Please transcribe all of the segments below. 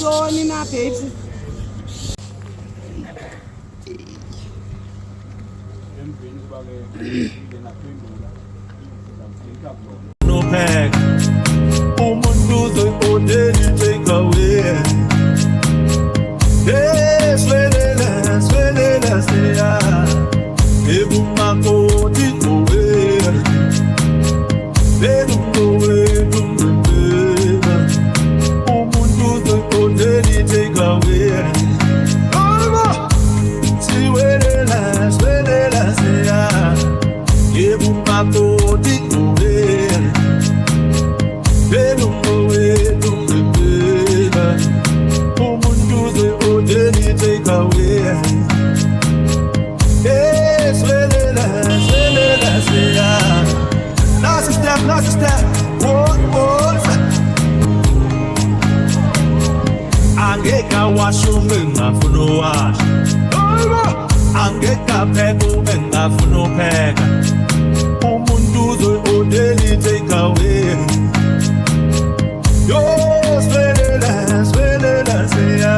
ntoni na babes? No pack. Umuntu zoyodeli take away. Swelela seya. Ebu makoti kowe. Benu kowe dumbeba. Umuntu zoyodeli take away. Swelela seya. Ebu makoti kowe. Benu kowe dumbeba. Umuntu zoyodeli take away. Swelela seya. Last step, what? Angeka washume ngafuna washa. Angeka pheka ube ngafuna pheka. Umuntu uzoyodeli take away. Yo swelela seya.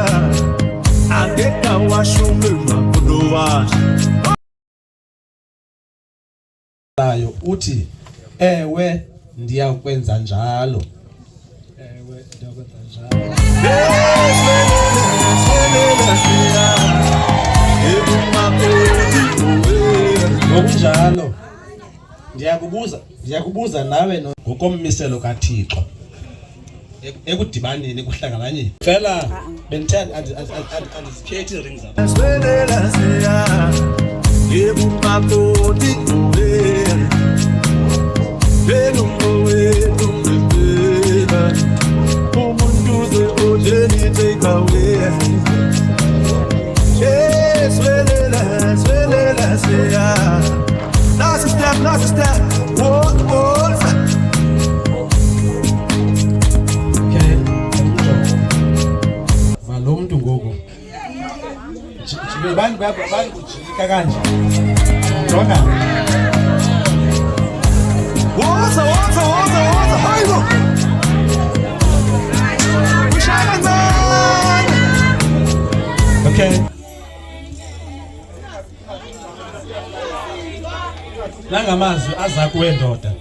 Angeka washume ngafuna washa. Layo uthi ewe ndiyakwenza njalo. Ngokunjalo ndiyakubuza nawe ngokommiselo kaThixo ekudibaneni kuhlangananye phela bendithanda andizikhethi rings apha. Swelela seya. Ebu makoti kowe. Benu kowe dumbeba. Umuntu zoyodeli take away. Swelela seya. Last step, what? Okay, valo umuntu ngoku bani kujika kanje jonga Woza, hayibo. Ushaya kancane. okay nangamazwi aza kuwe ndoda.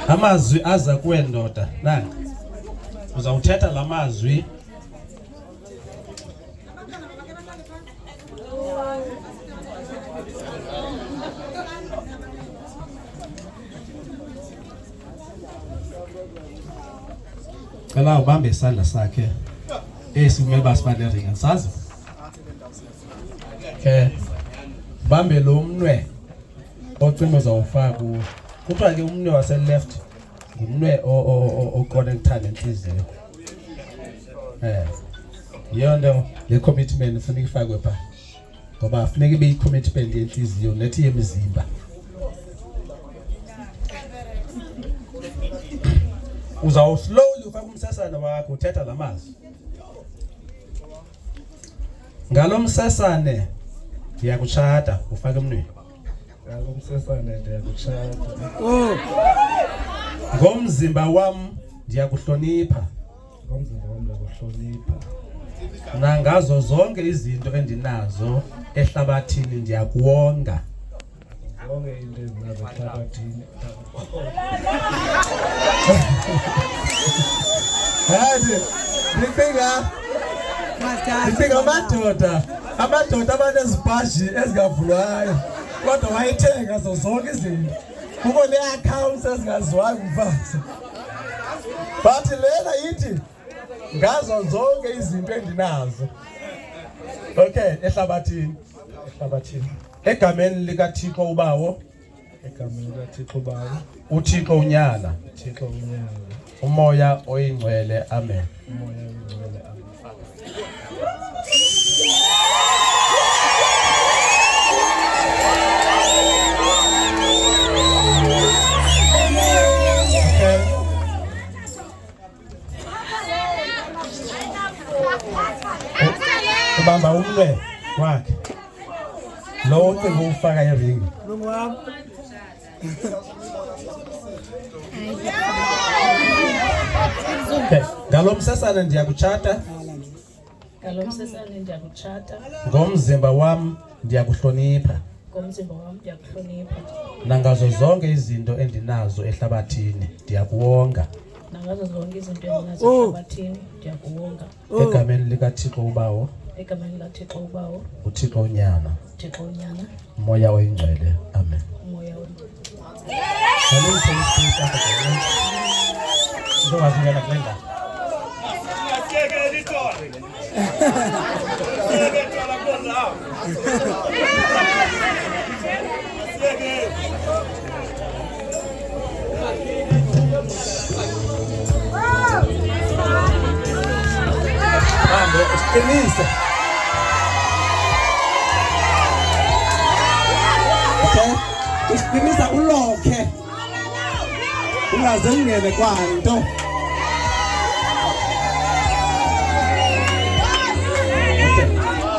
Amazwi aza kuwe ndoda nanga uzawuthetha la mazwi cela ubambe isandla sakhe kumele basibale ringa sazi. Okay, bambe lo mnwe ocimo zawufaka kuwo. Kuthiwa ke umnwe wase left ngumnwe oconnecta nenhliziyo. Yonto le commitment ufuna ifakwe pha. Ngoba afuneka ibe i-commitment yenhliziyo nethi yemizimba. Uzawu slowly ufaka umsesane wakho uthetha lamazwi. Ngalo msesane ndiyakuchata ufake emnweni. Ngalo msesane ndiyakuchata. Ngomzimba wami ndiyakuhlonipha. Ngomzimba wami ndiyakuhlonipha. Nangazo zonke izinto endinazo ehlabathini ndiyakuwonga. Zonke into ezinazo ehlabathini. Hayi, Ndifika amadoda abanezibhaji ezingavulwayo kodwa wayithenga zonke izinto. Kukho ne-accounts ezingaziwayo umfazi. But lena ithi ngazo zonke izinto endinazo. Okay, ehlabathini. Egameni likaThixo ubawo. Egameni likaThixo ubawo. uThixo unyala. uThixo unyala. Umoya oyingcwele. Amen. Umoya oyingcwele. Amen. Ubamba umnwe wakhe. Lo ucingo ufaka eringi. Okay, ngalo msesane ndiyakutshata, ngalo msesane ndiyakutshata, ngomzimba wam ndiyakuhlonipha, ngomzimba wam ndiyakuhlonipha, nangazo zonke izinto endinazo ehlabathini ndiyakuwonga, nangazo zonke izinto endinazo ehlabathini ndiyakuwonga, egameni likaThixo ubawo, egameni likaThixo ubawo, uThixo unyana, uThixo unyana, umoya oyingcwele, amen. umoya wengcwele. Ndongazingena kule ndawo. Hambe usiqinise. Okay, usiqinisa ulokhe ungaze ungene kwanto.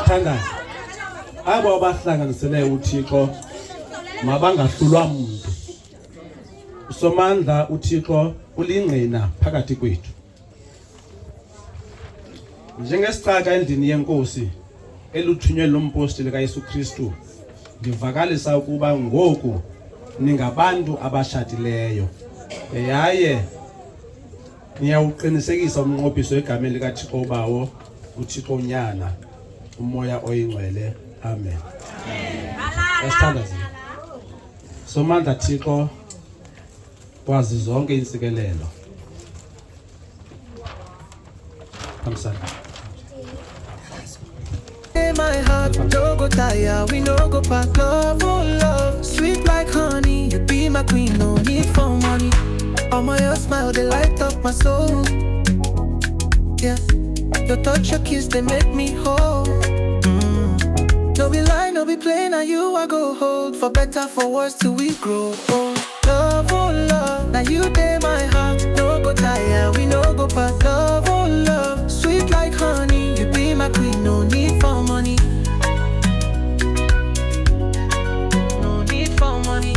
Thandaza, abo abahlanganisele uThixo mabangahlulwa muntu. Usomandla uThixo ulingqina phakathi kwethu. Njengesicaka endini yenkosi eluthunywe lompostoli kaYesu Kristu, ndivakalisa ukuba ngoku ningabantu abashatileyo. Yaye niyawuqinisekisa umnqophiso egameni likaThixo ubawo, uThixo unyana, umoya oyingcwele, amen. Asithandaze. Somandla Thixo wazi zonke insikelelo. Kamsana. My heart, no go tire, we no go pack. Love, oh love, sweet like honey. You be my queen, no need for money. Oh my, your smile, they light up my soul. Yeah, your touch, your kiss, they make me whole. No be lie, no be play, now you I go hold. For better, for worse, till we grow old. Love, oh love, now you day my heart. No go tire, we no go pack. Love, oh love, sweet like honey. You be my queen, no need for money. No need for money.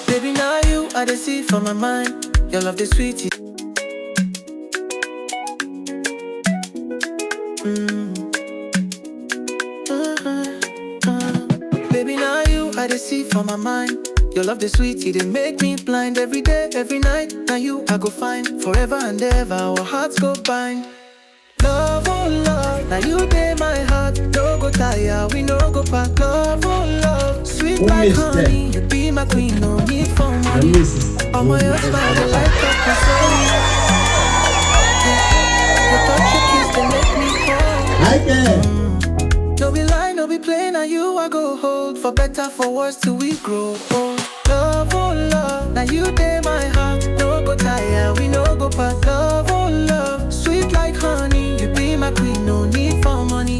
Baby, now you are the sea for my mind. Your love the sweetie. Baby, now you are the sea for my mind. Your love the sweetie, they make me blind. Every day, every night, now you I go find. Forever and ever, our hearts go bind. Love, oh love, now you day my heart. No go tire, we no go pack. Love, oh love, sweet like honey. You be my queen, no need for money. Oh my, your smile, they light up my soul. Your touch, your kiss, they make me whole. No be lie, no be play, now you I go hold. For better, for worse, till we grow old. Love, oh love, now you day my heart. No go tire, we no go pack. Love, oh love, sweet like honey. You be my queen, no need for money.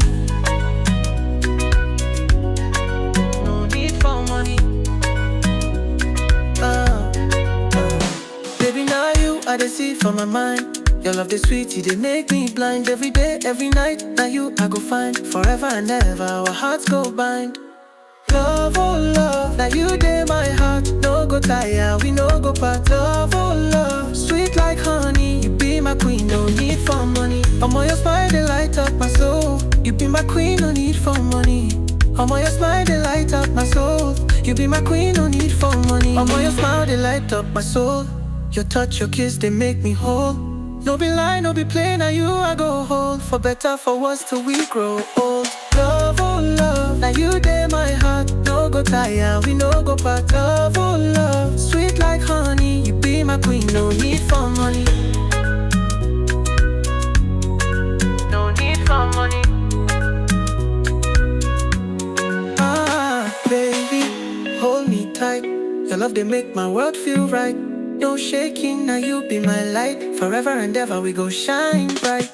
No need for money. Baby, now you are the sea for my mind. Your love the sweetie, they make me blind. Every day, every night, now you I go find. Forever and ever, our hearts go bind. Love, oh love, now you day my heart. No go tire, we no go part. Love, oh love, sweet like honey. You be my queen, no need for money. I'm on your smile, they light up my soul. You be my queen, no need for money. I'm on your smile, they light up my soul. You be my queen, no need for money. I'm on your smile, they light up my soul. Your touch, your kiss, they make me whole. No be lie, no be play, now you I go hold. For better, for worse, till we grow old. Love, oh love, now you day my heart. No go tire, we no go part. Love, oh love, sweet like honey. You be my queen, no need for money. No need for money. Baby, hold me tight. Your love, they make my world feel right. No shaking, now you be my light. Forever and ever we go shine bright.